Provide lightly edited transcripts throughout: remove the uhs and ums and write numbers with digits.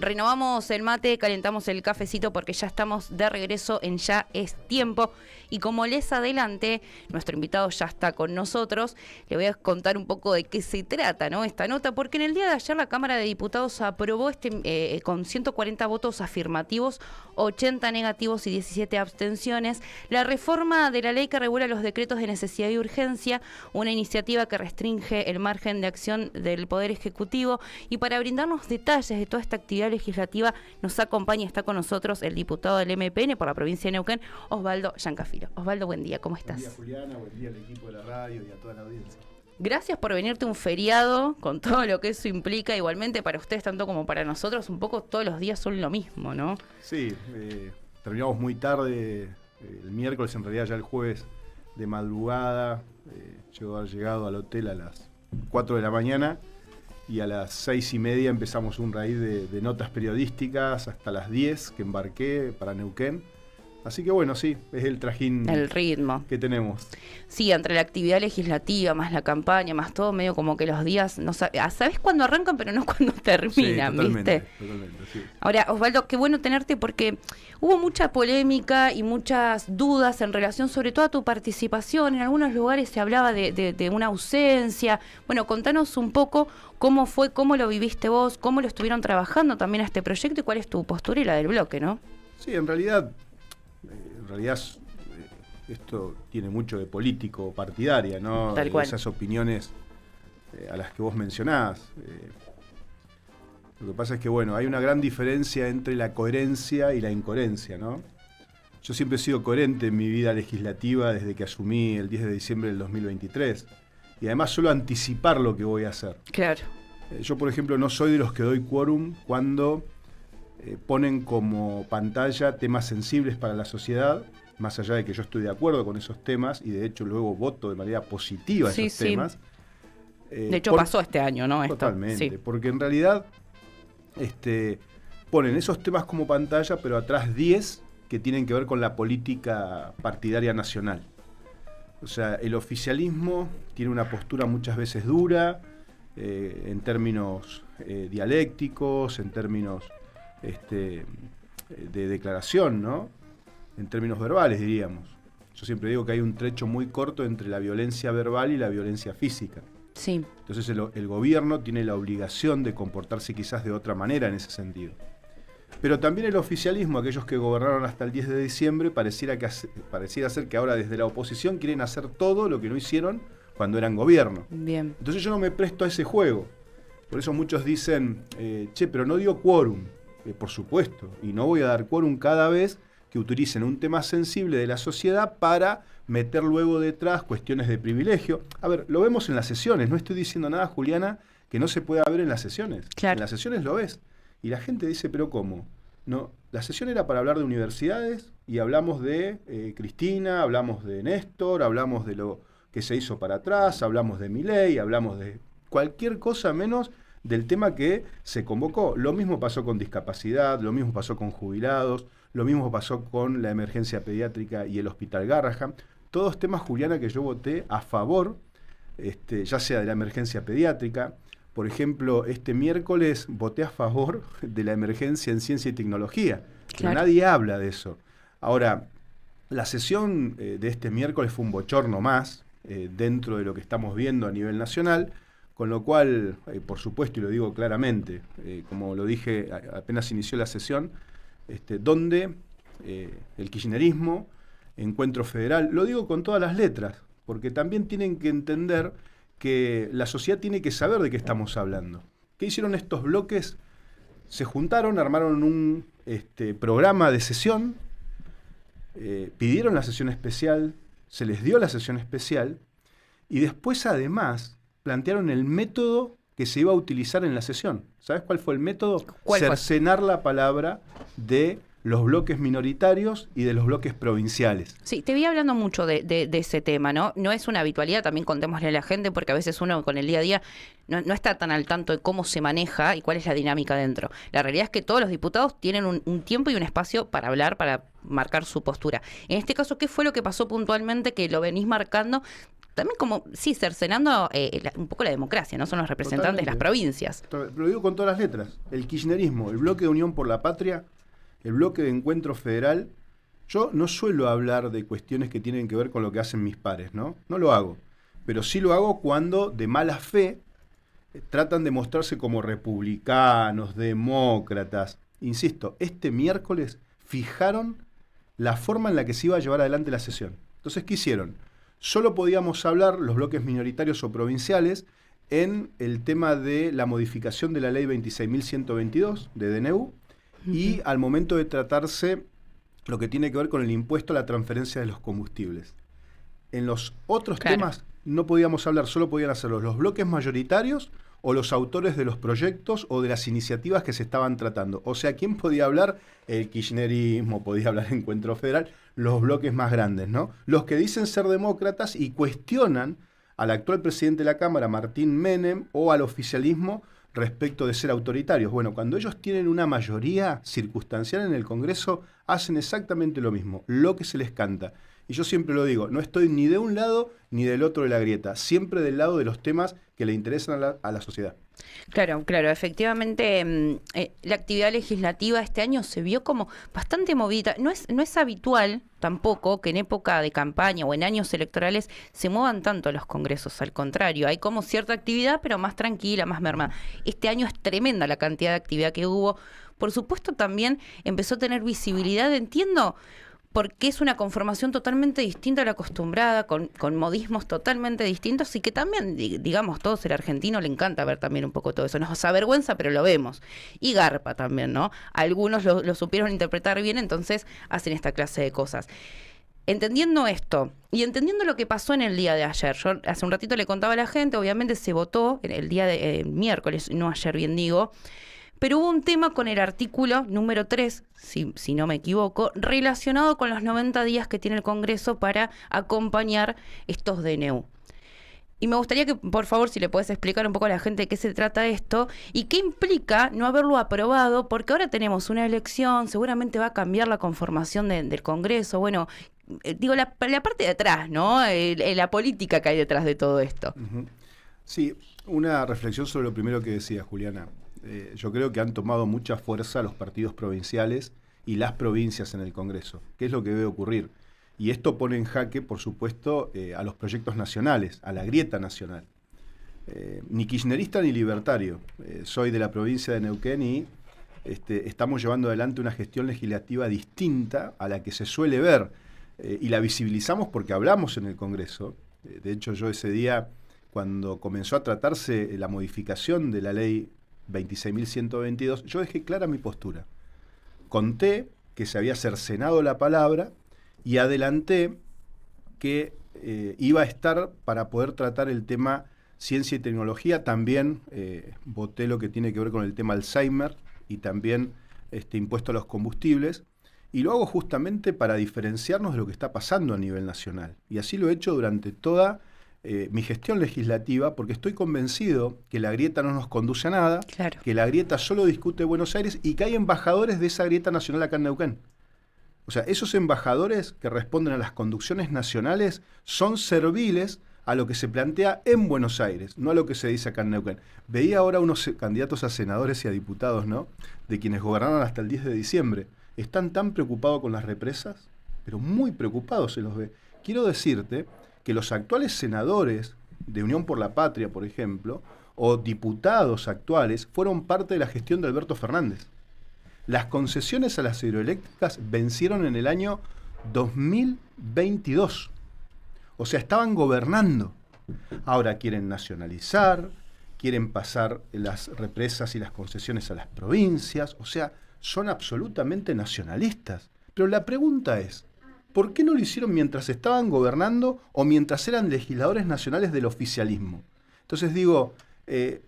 renovamos el mate, calentamos el cafecito porque ya estamos de regreso en Ya es Tiempo. Y como les adelanté, nuestro invitado ya está con nosotros. Le voy a contar un poco de qué se trata, ¿no? Esta nota, porque en el día de ayer la Cámara de Diputados aprobó con 140 votos afirmativos, 80 negativos y 17 abstenciones, la reforma de la ley que regula los decretos de necesidad y urgencia, una iniciativa que restringe el margen de acción del Poder Ejecutivo. Y para brindarnos detalles de toda esta actividad legislativa nos acompaña, está con nosotros el diputado del MPN por la provincia de Neuquén, Osvaldo Giancafilo. Osvaldo, buen día, ¿cómo estás? Buen día, Juliana, buen día al equipo de la radio y a toda la audiencia. Gracias por venirte un feriado con todo lo que eso implica. Igualmente para ustedes, tanto como para nosotros, un poco todos los días son lo mismo, ¿no? Sí, terminamos muy tarde, el miércoles, en realidad ya el jueves de madrugada, llegado al hotel a las 4 de la mañana y a las 6:30 empezamos un raíz de notas periodísticas hasta las 10 que embarqué para Neuquén. Así que bueno, sí, es el trajín, el ritmo que tenemos. Sí, entre la actividad legislativa, más la campaña, más todo, medio como que los días, no sabes cuándo arrancan, pero no cuándo terminan, sí, totalmente, ¿viste? Totalmente, sí. Ahora, Osvaldo, qué bueno tenerte porque hubo mucha polémica y muchas dudas en relación sobre todo a tu participación. En algunos lugares se hablaba de una ausencia. Bueno, contanos un poco cómo fue, cómo lo viviste vos, cómo lo estuvieron trabajando también a este proyecto y cuál es tu postura y la del bloque, ¿no? Sí, en realidad esto tiene mucho de político partidaria, ¿no? Tal cual. Esas opiniones a las que vos mencionás. Lo que pasa es que, bueno, hay una gran diferencia entre la coherencia y la incoherencia, ¿no? Yo siempre he sido coherente en mi vida legislativa desde que asumí el 10 de diciembre del 2023. Y además suelo anticipar lo que voy a hacer. Claro. Yo, por ejemplo, no soy de los que doy quórum cuando ponen como pantalla temas sensibles para la sociedad, más allá de que yo estoy de acuerdo con esos temas y de hecho luego voto de manera positiva esos temas. De hecho pasó este año, ¿no? Totalmente, Sí. Porque en realidad ponen esos temas como pantalla, pero atrás 10 que tienen que ver con la política partidaria nacional. O sea, el oficialismo tiene una postura muchas veces dura, en términos dialécticos, en términos de declaración, ¿no? En términos verbales, diríamos. Yo siempre digo que hay un trecho muy corto entre la violencia verbal y la violencia física. Sí. Entonces el gobierno tiene la obligación de comportarse quizás de otra manera en ese sentido. Pero también el oficialismo, aquellos que gobernaron hasta el 10 de diciembre, pareciera ser que ahora desde la oposición quieren hacer todo lo que no hicieron cuando eran gobierno. Bien. Entonces yo no me presto a ese juego. Por eso muchos dicen, pero no dio quórum. Por supuesto, y no voy a dar quórum cada vez que utilicen un tema sensible de la sociedad para meter luego detrás cuestiones de privilegio. A ver, lo vemos en las sesiones, no estoy diciendo nada, Juliana, que no se pueda ver en las sesiones. Claro. En las sesiones lo ves. Y la gente dice, ¿pero cómo? No, la sesión era para hablar de universidades y hablamos de Cristina, hablamos de Néstor, hablamos de lo que se hizo para atrás, hablamos de Milei, hablamos de cualquier cosa menos del tema que se convocó. Lo mismo pasó con discapacidad, lo mismo pasó con jubilados, lo mismo pasó con la emergencia pediátrica y el Hospital Garrahan. Todos temas, Juliana, que yo voté a favor, ya sea de la emergencia pediátrica. Por ejemplo, este miércoles voté a favor de la emergencia en ciencia y tecnología. Pero Claro. nadie habla de eso. Ahora, la sesión de este miércoles fue un bochorno más dentro de lo que estamos viendo a nivel nacional. Con lo cual, por supuesto, y lo digo claramente, como lo dije apenas inició la sesión, donde el kirchnerismo, Encuentro Federal, lo digo con todas las letras, porque también tienen que entender que la sociedad tiene que saber de qué estamos hablando. ¿Qué hicieron estos bloques? Se juntaron, armaron un programa de sesión, pidieron la sesión especial, se les dio la sesión especial, y después además plantearon el método que se iba a utilizar en la sesión. ¿Sabes cuál fue el método? Cercenar la palabra de los bloques minoritarios y de los bloques provinciales. Sí, te vi hablando mucho de ese tema, ¿no? No es una habitualidad, también contémosle a la gente, porque a veces uno con el día a día no está tan al tanto de cómo se maneja y cuál es la dinámica dentro. La realidad es que todos los diputados tienen un tiempo y un espacio para hablar, para marcar su postura. En este caso, ¿qué fue lo que pasó puntualmente que lo venís marcando? también como, sí, cercenando un poco la democracia, ¿no? Son los representantes de las provincias. Lo digo con todas las letras. El kirchnerismo, el bloque de Unión por la Patria, el bloque de Encuentro Federal. Yo no suelo hablar de cuestiones que tienen que ver con lo que hacen mis pares, ¿no? No lo hago. Pero sí lo hago cuando, de mala fe, tratan de mostrarse como republicanos, demócratas. Insisto, este miércoles fijaron la forma en la que se iba a llevar adelante la sesión. Entonces, ¿qué hicieron? Solo podíamos hablar, los bloques minoritarios o provinciales, en el tema de la modificación de la ley 26.122 de DNU y al momento de tratarse lo que tiene que ver con el impuesto a la transferencia de los combustibles. En los otros temas no podíamos hablar, solo podían hacerlo los bloques mayoritarios o los autores de los proyectos o de las iniciativas que se estaban tratando. O sea, ¿quién podía hablar? El kirchnerismo, podía hablar Encuentro Federal, los bloques más grandes, ¿no? Los que dicen ser demócratas y cuestionan al actual presidente de la Cámara, Martín Menem, o al oficialismo respecto de ser autoritarios. Bueno, cuando ellos tienen una mayoría circunstancial en el Congreso, hacen exactamente lo mismo, lo que se les canta. Y yo siempre lo digo, no estoy ni de un lado ni del otro de la grieta, siempre del lado de los temas que le interesan a la sociedad. Claro, efectivamente la actividad legislativa este año se vio como bastante movida. No es habitual tampoco que en época de campaña o en años electorales se muevan tanto los congresos, al contrario, hay como cierta actividad pero más tranquila, más mermada. Este año es tremenda la cantidad de actividad que hubo. Por supuesto también empezó a tener visibilidad, entiendo, porque es una conformación totalmente distinta a la acostumbrada, con modismos totalmente distintos y que también, digamos, todos el argentino le encanta ver también un poco todo eso. Nos avergüenza, pero lo vemos. Y garpa también, ¿no? Algunos lo supieron interpretar bien, entonces hacen esta clase de cosas. Entendiendo esto y entendiendo lo que pasó en el día de ayer, yo hace un ratito le contaba a la gente, obviamente se votó en el día de miércoles, no ayer bien digo, pero hubo un tema con el artículo número 3, si no me equivoco, relacionado con los 90 días que tiene el Congreso para acompañar estos DNU. Y me gustaría que, por favor, si le puedes explicar un poco a la gente de qué se trata esto y qué implica no haberlo aprobado, porque ahora tenemos una elección, seguramente va a cambiar la conformación del Congreso. Bueno, digo, la parte de atrás, ¿no? La política que hay detrás de todo esto. Uh-huh. Sí, una reflexión sobre lo primero que decía Juliana. Yo creo que han tomado mucha fuerza los partidos provinciales y las provincias en el Congreso. ¿Qué es lo que debe ocurrir? Y esto pone en jaque, por supuesto, a los proyectos nacionales, a la grieta nacional. Ni kirchnerista ni libertario. Soy de la provincia de Neuquén y estamos llevando adelante una gestión legislativa distinta a la que se suele ver. Y la visibilizamos porque hablamos en el Congreso. De hecho, yo ese día, cuando comenzó a tratarse la modificación de la ley 26.122, yo dejé clara mi postura. Conté que se había cercenado la palabra y adelanté que iba a estar para poder tratar el tema ciencia y tecnología. También voté lo que tiene que ver con el tema Alzheimer y también impuesto a los combustibles. Y lo hago justamente para diferenciarnos de lo que está pasando a nivel nacional. Y así lo he hecho durante toda mi gestión legislativa, porque estoy convencido que la grieta no nos conduce a nada, claro, que la grieta solo discute Buenos Aires y que hay embajadores de esa grieta nacional acá en Neuquén. O sea, esos embajadores que responden a las conducciones nacionales son serviles a lo que se plantea en Buenos Aires, no a lo que se dice acá en Neuquén. Veía ahora unos candidatos a senadores y a diputados, ¿no?, de quienes gobernaron hasta el 10 de diciembre. Están tan preocupados con las represas, pero muy preocupados se los ve. Quiero decirte que los actuales senadores de Unión por la Patria, por ejemplo, o diputados actuales, fueron parte de la gestión de Alberto Fernández. Las concesiones a las hidroeléctricas vencieron en el año 2022. O sea, estaban gobernando. Ahora quieren nacionalizar, quieren pasar las represas y las concesiones a las provincias. O sea, son absolutamente nacionalistas. Pero la pregunta es, ¿por qué no lo hicieron mientras estaban gobernando o mientras eran legisladores nacionales del oficialismo? Entonces digo,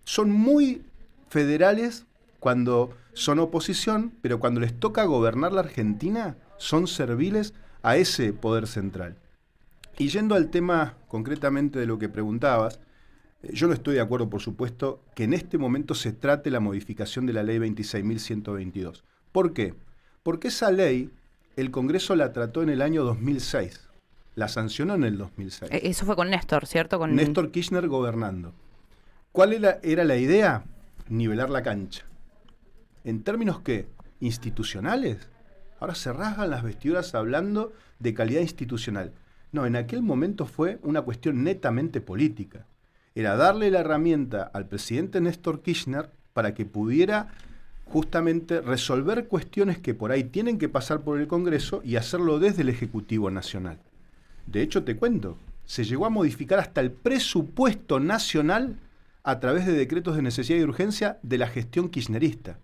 son muy federales cuando son oposición, pero cuando les toca gobernar la Argentina, son serviles a ese poder central. Y yendo al tema concretamente de lo que preguntabas, yo no estoy de acuerdo, por supuesto, que en este momento se trate la modificación de la ley 26.122. ¿Por qué? Porque esa ley el Congreso la trató en el año 2006. La sancionó en el 2006. Eso fue con Néstor, ¿cierto? Con Néstor Kirchner gobernando. ¿Cuál era la idea? Nivelar la cancha. ¿En términos qué? ¿Institucionales? Ahora se rasgan las vestiduras hablando de calidad institucional. No, en aquel momento fue una cuestión netamente política. Era darle la herramienta al presidente Néstor Kirchner para que pudiera justamente resolver cuestiones que por ahí tienen que pasar por el Congreso y hacerlo desde el Ejecutivo Nacional. De hecho, te cuento, se llegó a modificar hasta el presupuesto nacional a través de decretos de necesidad y urgencia de la gestión kirchnerista.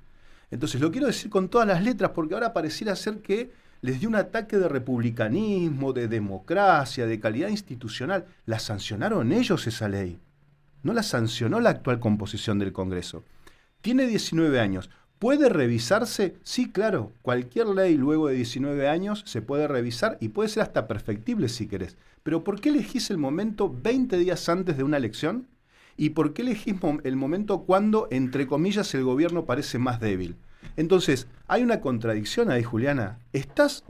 Entonces, lo quiero decir con todas las letras, porque ahora pareciera ser que les dio un ataque de republicanismo, de democracia, de calidad institucional. La sancionaron ellos esa ley. No la sancionó la actual composición del Congreso. Tiene 19 años. ¿Puede revisarse? Sí, claro. Cualquier ley luego de 19 años se puede revisar y puede ser hasta perfectible si querés. Pero ¿por qué elegís el momento 20 días antes de una elección? ¿Y por qué elegís el momento cuando, entre comillas, el gobierno parece más débil? Entonces, hay una contradicción ahí, Juliana. ¿Estás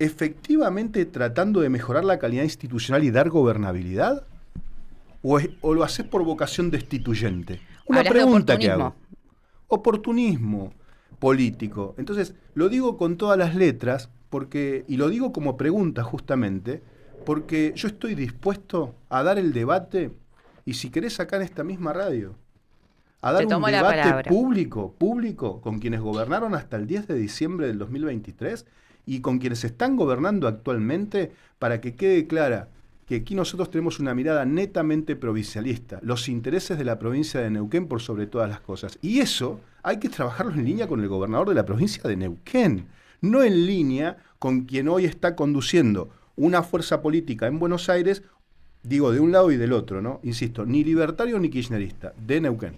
efectivamente tratando de mejorar la calidad institucional y dar gobernabilidad? ¿O lo haces por vocación destituyente? Una pregunta que hago. Oportunismo político. Entonces, lo digo con todas las letras, y lo digo como pregunta justamente, porque yo estoy dispuesto a dar el debate, y si querés acá en esta misma radio, a dar un debate público con quienes gobernaron hasta el 10 de diciembre del 2023 y con quienes están gobernando actualmente, para que quede clara que aquí nosotros tenemos una mirada netamente provincialista, los intereses de la provincia de Neuquén por sobre todas las cosas. Y eso hay que trabajarlo en línea con el gobernador de la provincia de Neuquén, no en línea con quien hoy está conduciendo una fuerza política en Buenos Aires, digo, de un lado y del otro, ¿no? Insisto, ni libertario ni kirchnerista, de Neuquén.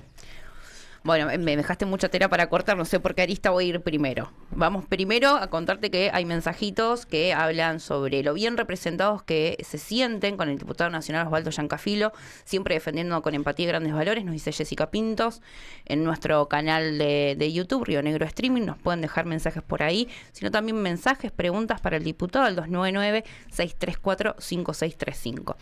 Bueno, me dejaste mucha tela para cortar, no sé por qué arista voy a ir primero. Vamos primero a contarte que hay mensajitos que hablan sobre lo bien representados que se sienten con el diputado nacional Osvaldo Giancafilo, siempre defendiendo con empatía y grandes valores, nos dice Jessica Pintos, en nuestro canal de YouTube, Río Negro Streaming, nos pueden dejar mensajes por ahí, sino también mensajes, preguntas para el diputado al 299-634-5635.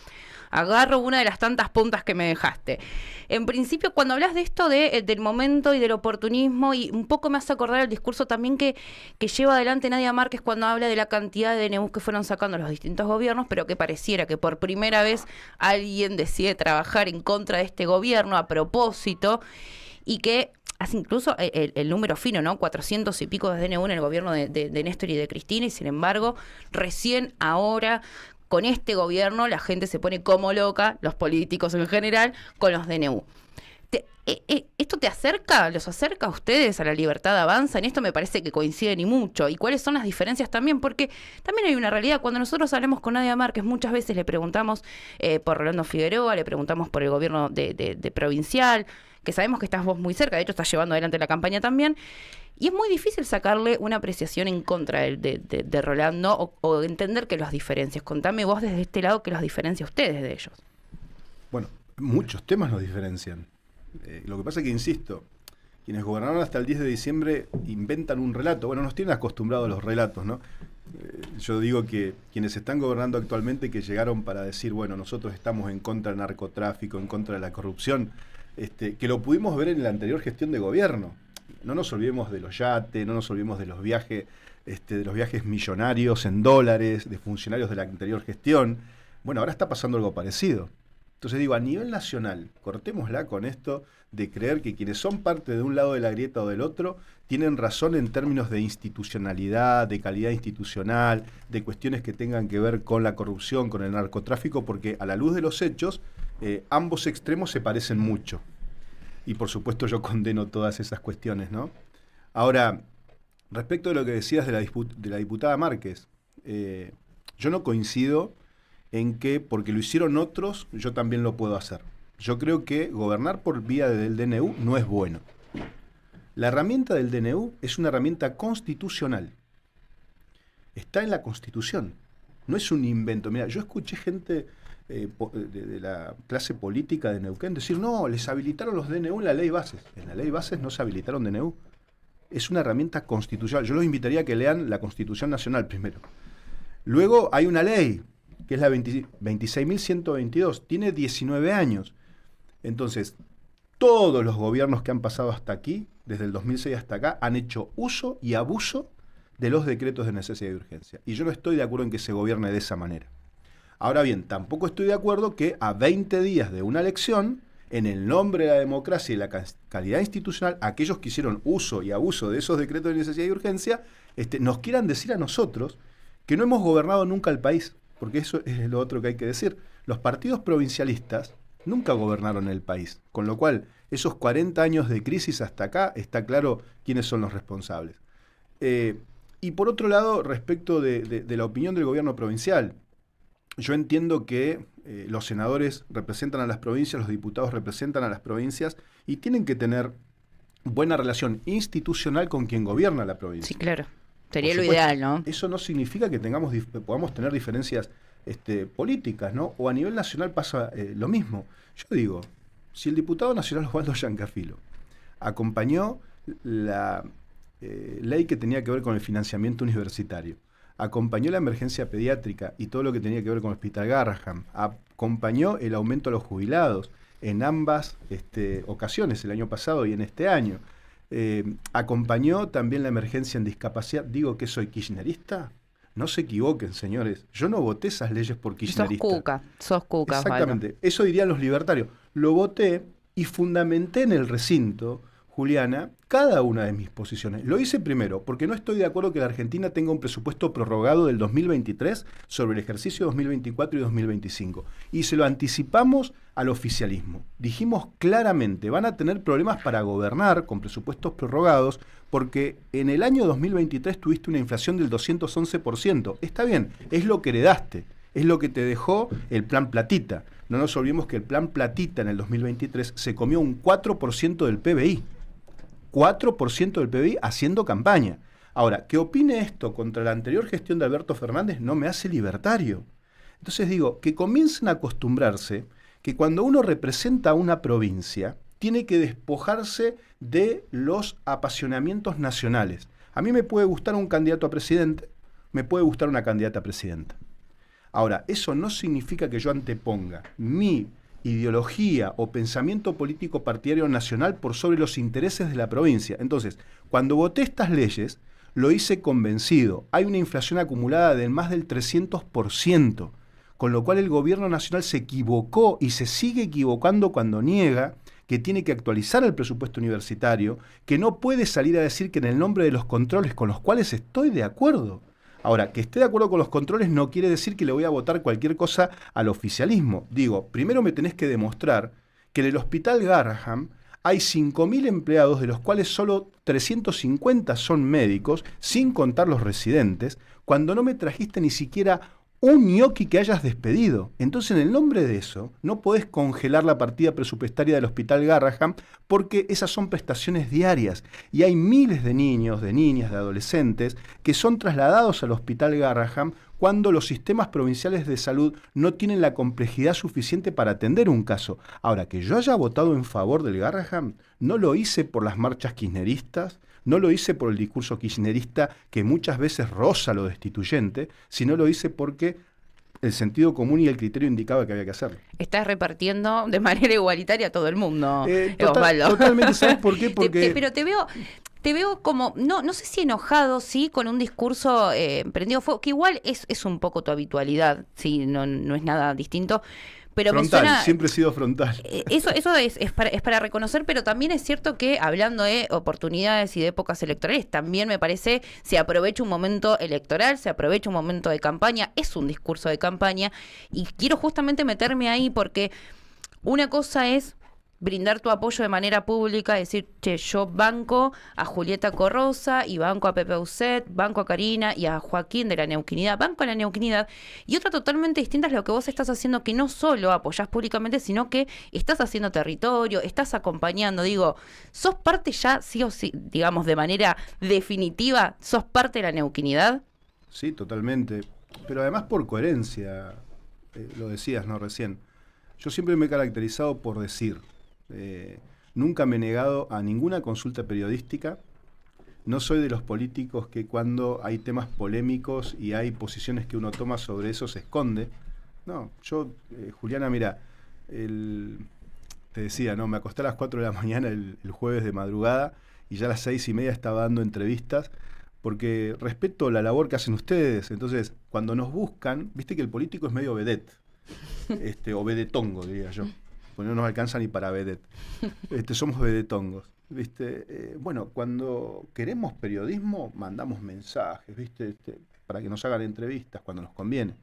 Agarro una de las tantas puntas que me dejaste. En principio, cuando hablas de esto del momento y del oportunismo, y un poco me hace acordar el discurso también que lleva adelante Nadia Márquez cuando habla de la cantidad de DNUs que fueron sacando los distintos gobiernos, pero que pareciera que por primera vez alguien decide trabajar en contra de este gobierno a propósito, y que hace incluso el número fino, ¿no? 400 y pico de DNU en el gobierno de Néstor y de Cristina, y sin embargo, recién ahora, con este gobierno, la gente se pone como loca, los políticos en general, con los DNU. ¿Esto te acerca, los acerca a ustedes a la libertad Avanza? En esto me parece que coinciden y mucho. ¿Y cuáles son las diferencias también? Porque también hay una realidad. Cuando nosotros hablamos con Nadia Márquez, muchas veces le preguntamos por Rolando Figueroa, le preguntamos por el gobierno de provincial, que sabemos que estás vos muy cerca, de hecho estás llevando adelante la campaña también. Y es muy difícil sacarle una apreciación en contra de Rolando o entender que los diferencias. Contame vos desde este lado que los diferencia a ustedes de ellos. Bueno, muchos temas nos diferencian. Lo que pasa es que, insisto, quienes gobernaron hasta el 10 de diciembre inventan un relato. Bueno, nos tienen acostumbrados a los relatos, ¿no? Yo digo que quienes están gobernando actualmente, que llegaron para decir, bueno, nosotros estamos en contra del narcotráfico, en contra de la corrupción, que lo pudimos ver en la anterior gestión de gobierno. No nos olvidemos de los yates, no nos olvidemos de los viajes millonarios en dólares, de funcionarios de la anterior gestión. Bueno, ahora está pasando algo parecido. Entonces digo, a nivel nacional, cortémosla con esto de creer que quienes son parte de un lado de la grieta o del otro tienen razón en términos de institucionalidad, de calidad institucional, de cuestiones que tengan que ver con la corrupción, con el narcotráfico, porque a la luz de los hechos, ambos extremos se parecen mucho. Y por supuesto yo condeno todas esas cuestiones, ¿no? Ahora, respecto de lo que decías de la diputada Márquez, yo no coincido en que porque lo hicieron otros, yo también lo puedo hacer. Yo creo que gobernar por vía del DNU no es bueno. La herramienta del DNU es una herramienta constitucional. Está en la Constitución. No es un invento. Mira, yo escuché gente de la clase política de Neuquén decir, no, les habilitaron los DNU en la ley bases. En la ley bases no se habilitaron DNU. Es una herramienta constitucional. Yo los invitaría a que lean la Constitución Nacional primero. Luego hay una ley que es la 26.122, tiene 19 años. Entonces, todos los gobiernos que han pasado hasta aquí, desde el 2006 hasta acá, han hecho uso y abuso de los decretos de necesidad y urgencia. Y yo no estoy de acuerdo en que se gobierne de esa manera. Ahora bien, tampoco estoy de acuerdo que a 20 días de una elección, en el nombre de la democracia y la calidad institucional, aquellos que hicieron uso y abuso de esos decretos de necesidad y urgencia, nos quieran decir a nosotros que no hemos gobernado nunca el país, porque eso es lo otro que hay que decir. Los partidos provincialistas nunca gobernaron el país, con lo cual esos 40 años de crisis hasta acá está claro quiénes son los responsables. Y por otro lado, respecto de la opinión del gobierno provincial, yo entiendo que los senadores representan a las provincias, los diputados representan a las provincias y tienen que tener buena relación institucional con quien gobierna la provincia. Sí, claro. Sería lo ideal, ¿no? Eso no significa que podamos tener diferencias políticas, ¿no? O a nivel nacional pasa lo mismo. Yo digo, si el diputado nacional Osvaldo Giancafilo acompañó la ley que tenía que ver con el financiamiento universitario, acompañó la emergencia pediátrica y todo lo que tenía que ver con el Hospital Garrahan, acompañó el aumento a los jubilados en ambas ocasiones, el año pasado y en este año, acompañó también la emergencia en discapacidad. Digo que soy kirchnerista. No se equivoquen, señores. Yo no voté esas leyes por kirchnerista. Sos cuca. Exactamente. Osvaldo. Eso dirían los libertarios. Lo voté y fundamenté en el recinto, Juliana, cada una de mis posiciones. Lo hice primero porque no estoy de acuerdo que la Argentina tenga un presupuesto prorrogado del 2023 sobre el ejercicio 2024 y 2025. Y se lo anticipamos al oficialismo. Dijimos claramente, van a tener problemas para gobernar con presupuestos prorrogados porque en el año 2023 tuviste una inflación del 211%. Está bien, es lo que heredaste, es lo que te dejó el plan Platita. No nos olvidemos que el plan Platita en el 2023 se comió un 4% del PBI. 4% del PBI haciendo campaña. Ahora, que opine esto contra la anterior gestión de Alberto Fernández no me hace libertario. Entonces digo, que comiencen a acostumbrarse que cuando uno representa a una provincia, tiene que despojarse de los apasionamientos nacionales. A mí me puede gustar un candidato a presidente, me puede gustar una candidata a presidenta. Ahora, eso no significa que yo anteponga mi ideología o pensamiento político partidario nacional por sobre los intereses de la provincia. Entonces, cuando voté estas leyes, lo hice convencido. Hay una inflación acumulada de más del 300%, con lo cual el gobierno nacional se equivocó y se sigue equivocando cuando niega que tiene que actualizar el presupuesto universitario, que no puede salir a decir que en el nombre de los controles, con los cuales estoy de acuerdo. Ahora, que esté de acuerdo con los controles no quiere decir que le voy a votar cualquier cosa al oficialismo. Digo, primero me tenés que demostrar que en el Hospital Garrahan hay 5.000 empleados, de los cuales solo 350 son médicos, sin contar los residentes, cuando no me trajiste ni siquiera un ñoqui que hayas despedido. Entonces, en el nombre de eso, no podés congelar la partida presupuestaria del Hospital Garrahan porque esas son prestaciones diarias. Y hay miles de niños, de niñas, de adolescentes que son trasladados al Hospital Garrahan cuando los sistemas provinciales de salud no tienen la complejidad suficiente para atender un caso. Ahora, que yo haya votado en favor del Garrahan, no lo hice por las marchas kirchneristas, no lo hice por el discurso kirchnerista que muchas veces roza lo destituyente, sino lo hice porque el sentido común y el criterio indicaba que había que hacerlo. Estás repartiendo de manera igualitaria a todo el mundo, Osvaldo. Totalmente, ¿sabes por qué? Porque... Pero te veo como, no sé si enojado, sí, con un discurso prendido fuego, que igual es un poco tu habitualidad, sí, no es nada distinto. Pero frontal, me suena, siempre he sido frontal. Eso es para reconocer, pero también es cierto que hablando de oportunidades y de épocas electorales, también me parece se aprovecha un momento electoral, se aprovecha un momento de campaña, es un discurso de campaña, y quiero justamente meterme ahí porque una cosa es brindar tu apoyo de manera pública, decir, che, yo banco a Julieta Corrosa y banco a Pepe Uset, banco a Karina y a Joaquín de la Neuquinidad, banco a la Neuquinidad. Y otra totalmente distinta es lo que vos estás haciendo, que no solo apoyás públicamente, sino que estás haciendo territorio, estás acompañando, digo, sos parte ya, sí o sí, digamos, de manera definitiva, sos parte de la Neuquinidad. Sí, totalmente. Pero además por coherencia, lo decías, ¿no? Recién. Yo siempre me he caracterizado por decir. Nunca me he negado a ninguna consulta periodística. No soy de los políticos que cuando hay temas polémicos y hay posiciones que uno toma sobre eso se esconde. No, yo, Juliana, mira, te decía, ¿no? Me acosté a las 4 de la mañana el jueves de madrugada y ya a las 6:30 estaba dando entrevistas porque respeto la labor que hacen ustedes. Entonces, cuando nos buscan, viste que el político es medio vedette, o vedetongo, diría yo, porque no nos alcanza ni para vedette. Somos vedetongos, ¿viste? Bueno, cuando queremos periodismo, mandamos mensajes, ¿viste? Para que nos hagan entrevistas cuando nos conviene.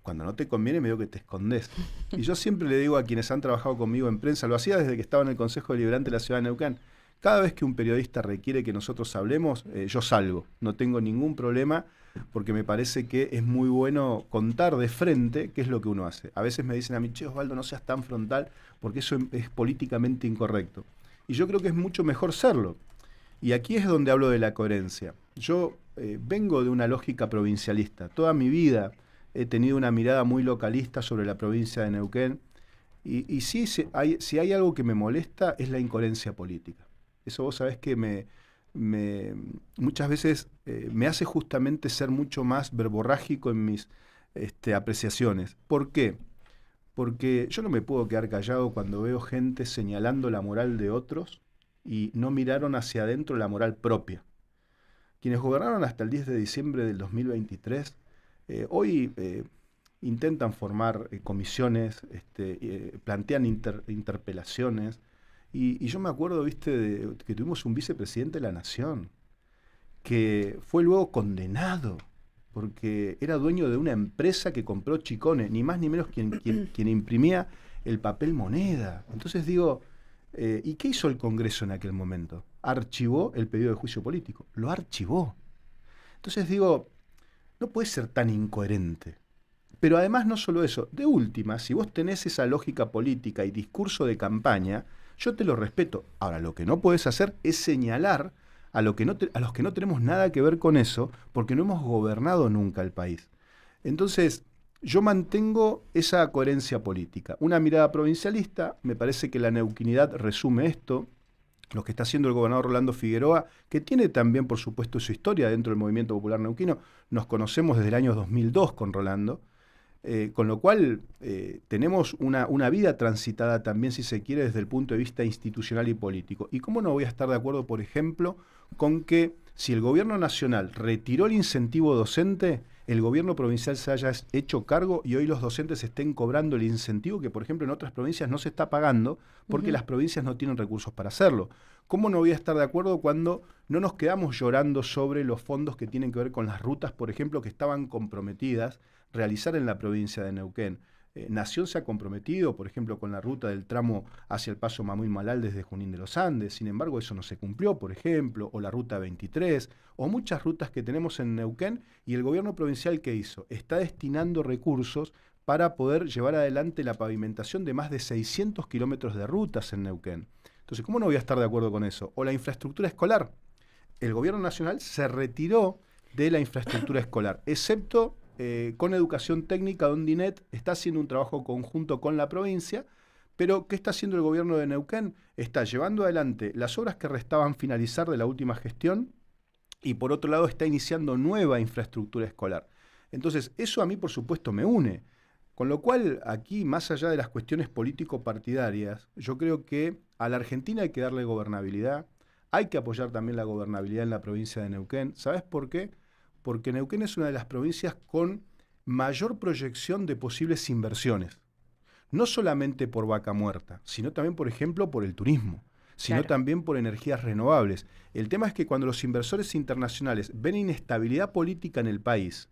Cuando no te conviene, medio que te escondés. Y yo siempre le digo a quienes han trabajado conmigo en prensa, lo hacía desde que estaba en el Consejo Deliberante de la Ciudad de Neuquén, cada vez que un periodista requiere que nosotros hablemos, yo salgo. No tengo ningún problema, porque me parece que es muy bueno contar de frente qué es lo que uno hace. A veces me dicen a mí, che, Osvaldo, no seas tan frontal, porque eso es políticamente incorrecto. Y yo creo que es mucho mejor serlo. Y aquí es donde hablo de la coherencia. Yo vengo de una lógica provincialista. Toda mi vida he tenido una mirada muy localista sobre la provincia de Neuquén. Y sí, si hay algo que me molesta, es la incoherencia política. Eso vos sabés que muchas veces me hace justamente ser mucho más verborrágico en mis apreciaciones. ¿Por qué? Porque yo no me puedo quedar callado cuando veo gente señalando la moral de otros y no miraron hacia adentro la moral propia. Quienes gobernaron hasta el 10 de diciembre del 2023, hoy intentan formar comisiones, plantean interpelaciones, y yo me acuerdo, viste, que tuvimos un vicepresidente de la Nación, que fue luego condenado, porque era dueño de una empresa que compró chicones, ni más ni menos quien imprimía el papel moneda. Entonces digo, ¿y qué hizo el Congreso en aquel momento? Archivó el pedido de juicio político, lo archivó. Entonces digo, no puede ser tan incoherente. Pero además no solo eso, de última, si vos tenés esa lógica política y discurso de campaña, yo te lo respeto. Ahora, lo que no podés hacer es señalar a los que no tenemos nada que ver con eso, porque no hemos gobernado nunca el país. Entonces, yo mantengo esa coherencia política. Una mirada provincialista, me parece que la neuquinidad resume esto, lo que está haciendo el gobernador Rolando Figueroa, que tiene también, por supuesto, su historia dentro del movimiento popular neuquino. Nos conocemos desde el año 2002 con Rolando, con lo cual tenemos una vida transitada también, si se quiere, desde el punto de vista institucional y político. ¿Y cómo no voy a estar de acuerdo, por ejemplo, con que si el gobierno nacional retiró el incentivo docente, el gobierno provincial se haya hecho cargo y hoy los docentes estén cobrando el incentivo que, por ejemplo, en otras provincias no se está pagando porque las provincias no tienen recursos para hacerlo? ¿Cómo no voy a estar de acuerdo cuando no nos quedamos llorando sobre los fondos que tienen que ver con las rutas, por ejemplo, que estaban comprometidas realizar en la provincia de Neuquén? Nación se ha comprometido, por ejemplo, con la ruta del tramo hacia el Paso Mamuy-Malal desde Junín de los Andes, sin embargo eso no se cumplió, por ejemplo, o la ruta 23, o muchas rutas que tenemos en Neuquén, y el gobierno provincial, ¿qué hizo? Está destinando recursos para poder llevar adelante la pavimentación de más de 600 kilómetros de rutas en Neuquén. Entonces, ¿cómo no voy a estar de acuerdo con eso? O la infraestructura escolar. El gobierno nacional se retiró de la infraestructura escolar, excepto con educación técnica, donde INET está haciendo un trabajo conjunto con la provincia, pero ¿qué está haciendo el gobierno de Neuquén? Está llevando adelante las obras que restaban finalizar de la última gestión y por otro lado está iniciando nueva infraestructura escolar. Entonces, eso a mí por supuesto me une. Con lo cual, aquí, más allá de las cuestiones político-partidarias, yo creo que a la Argentina hay que darle gobernabilidad, hay que apoyar también la gobernabilidad en la provincia de Neuquén. ¿Sabes por qué? Porque Neuquén es una de las provincias con mayor proyección de posibles inversiones. No solamente por Vaca Muerta, sino también, por ejemplo, por el turismo, sino también por energías renovables. El tema es que cuando los inversores internacionales ven inestabilidad política en el país,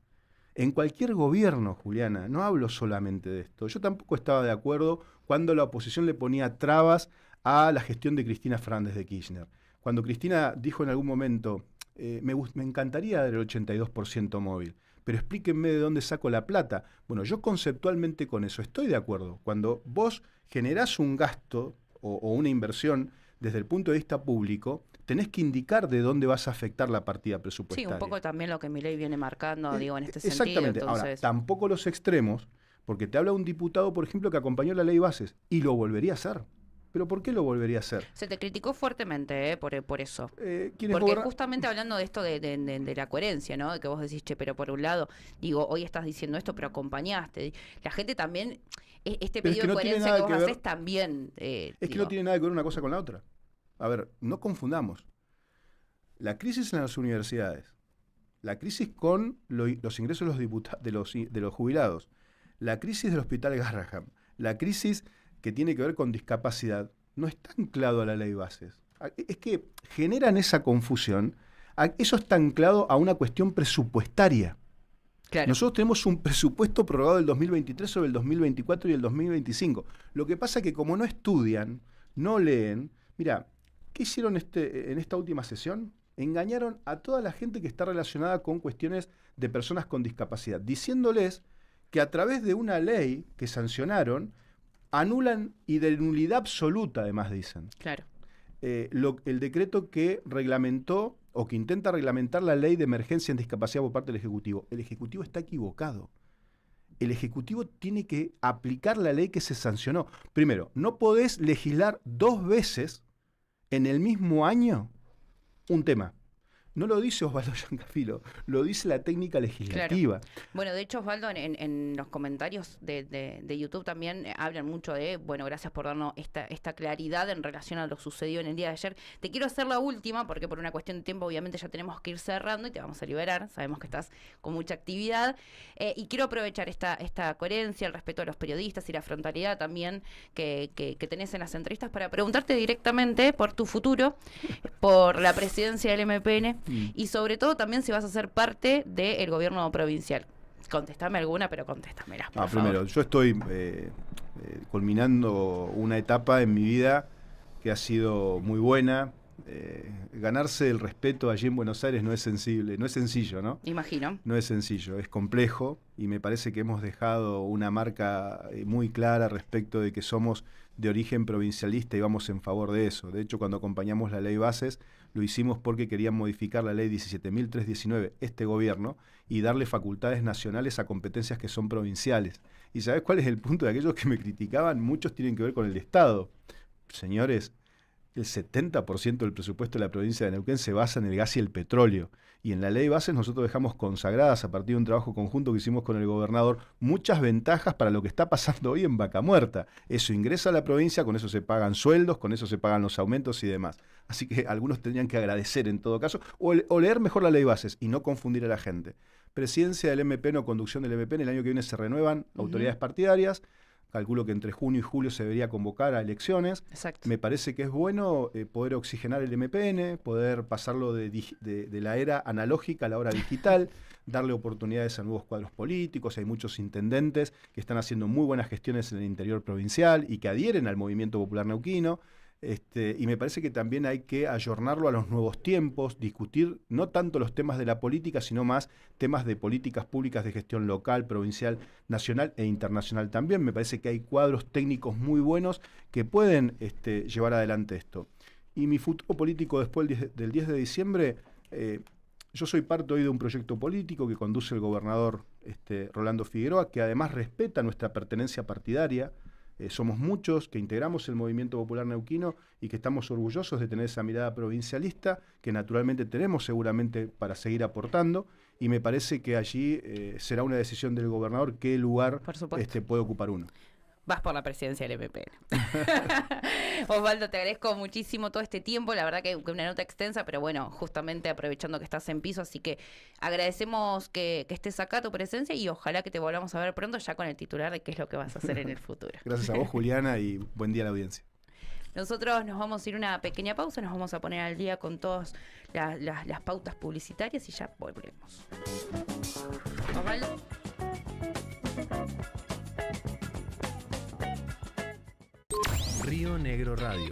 en cualquier gobierno, Juliana, no hablo solamente de esto, yo tampoco estaba de acuerdo cuando la oposición le ponía trabas a la gestión de Cristina Fernández de Kirchner. Cuando Cristina dijo en algún momento, me encantaría dar el 82% móvil, pero explíquenme de dónde saco la plata. Bueno, yo conceptualmente con eso estoy de acuerdo. Cuando vos generás un gasto o una inversión desde el punto de vista público, tenés que indicar de dónde vas a afectar la partida presupuestaria. Sí, un poco también lo que Milei viene marcando, digo, en este sentido. Exactamente. Entonces... Ahora, tampoco los extremos, porque te habla un diputado, por ejemplo, que acompañó la ley Bases y lo volvería a hacer. ¿Pero por qué lo volvería a hacer? Se te criticó fuertemente por eso. ¿Quiénes Porque gobernan? justamente hablando de esto de la coherencia, ¿no? De que vos decís, che, pero por un lado, digo, hoy estás diciendo esto, pero acompañaste. La gente también, este Pero es pedido que de no tiene coherencia nada que vos que ver. haces también. Es que digo, no tiene nada que ver una cosa con la otra. A ver, no confundamos. La crisis en las universidades, la crisis con los ingresos de los jubilados, la crisis del hospital Garrahan, la crisis que tiene que ver con discapacidad, no está anclado a la ley bases. Es que generan esa confusión. Eso está anclado a una cuestión presupuestaria. claro. Nosotros tenemos un presupuesto prorrogado del 2023 sobre el 2024 y el 2025. Lo que pasa es que como no estudian, no leen, mira, ¿qué hicieron en esta última sesión? Engañaron a toda la gente que está relacionada con cuestiones de personas con discapacidad, diciéndoles que a través de una ley que sancionaron, anulan y de nulidad absoluta, además dicen, Claro. el decreto que reglamentó o que intenta reglamentar la ley de emergencia en discapacidad por parte del Ejecutivo. El Ejecutivo está equivocado. El Ejecutivo tiene que aplicar la ley que se sancionó. Primero, no podés legislar 2 veces en el mismo año un tema. No lo dice Osvaldo Giancafilo, lo dice la técnica legislativa. Bueno, de hecho, Osvaldo, en los comentarios de YouTube también hablan mucho de, bueno, gracias por darnos esta claridad en relación a lo sucedido en el día de ayer. Te quiero hacer la última, porque por una cuestión de tiempo, obviamente, ya tenemos que ir cerrando y te vamos a liberar. Sabemos que estás con mucha actividad. Y quiero aprovechar esta coherencia, el respeto a los periodistas y la frontalidad también que tenés en las entrevistas para preguntarte directamente por tu futuro, por la presidencia del MPN. Y sobre todo también si vas a ser parte del gobierno provincial. Contestame alguna, pero contéstamelas, por favor. Primero, yo estoy culminando una etapa en mi vida que ha sido muy buena. Ganarse el respeto allí en Buenos Aires no es sencillo, ¿no? Imagino. No es sencillo, es complejo y me parece que hemos dejado una marca muy clara respecto de que somos de origen provincialista y vamos en favor de eso. De hecho, cuando acompañamos la ley bases, lo hicimos porque querían modificar la ley 17.319, este gobierno, y darle facultades nacionales a competencias que son provinciales. ¿Y sabés cuál es el punto de aquellos que me criticaban? Muchos tienen que ver con el Estado. Señores, el 70% del presupuesto de la provincia de Neuquén se basa en el gas y el petróleo. Y en la ley bases nosotros dejamos consagradas, a partir de un trabajo conjunto que hicimos con el gobernador, muchas ventajas para lo que está pasando hoy en Vaca Muerta. Eso ingresa a la provincia, con eso se pagan sueldos, con eso se pagan los aumentos y demás. Así que algunos tendrían que agradecer en todo caso, o leer mejor la ley bases y no confundir a la gente. Presidencia del MPN o conducción del MPN, el año que viene se renuevan autoridades partidarias. Calculo que entre junio y julio se debería convocar a elecciones. Exacto. Me parece que es bueno poder oxigenar el MPN, poder pasarlo de la era analógica a la era digital, darle oportunidades a nuevos cuadros políticos. Hay muchos intendentes que están haciendo muy buenas gestiones en el interior provincial y que adhieren al movimiento popular neuquino. Y me parece que también hay que ayornarlo a los nuevos tiempos, discutir no tanto los temas de la política, sino más temas de políticas públicas de gestión local, provincial, nacional e internacional también. Me parece que hay cuadros técnicos muy buenos que pueden llevar adelante esto. Y mi futuro político después del 10 de diciembre, yo soy parte hoy de un proyecto político que conduce el gobernador Rolando Figueroa, que además respeta nuestra pertenencia partidaria. Somos muchos que integramos el movimiento popular neuquino y que estamos orgullosos de tener esa mirada provincialista que naturalmente tenemos seguramente para seguir aportando, y me parece que allí será una decisión del gobernador qué lugar puede ocupar uno. Vas por la presidencia del MPN. Osvaldo, te agradezco muchísimo todo este tiempo. La verdad que una nota extensa, pero bueno, justamente aprovechando que estás en piso, así que agradecemos que estés acá, tu presencia, y ojalá que te volvamos a ver pronto ya con el titular de qué es lo que vas a hacer en el futuro. Gracias a vos, Juliana, y buen día a la audiencia. Nosotros nos vamos a ir a una pequeña pausa, nos vamos a poner al día con todas las pautas publicitarias y ya volvemos. Osvaldo. Río Negro Radio.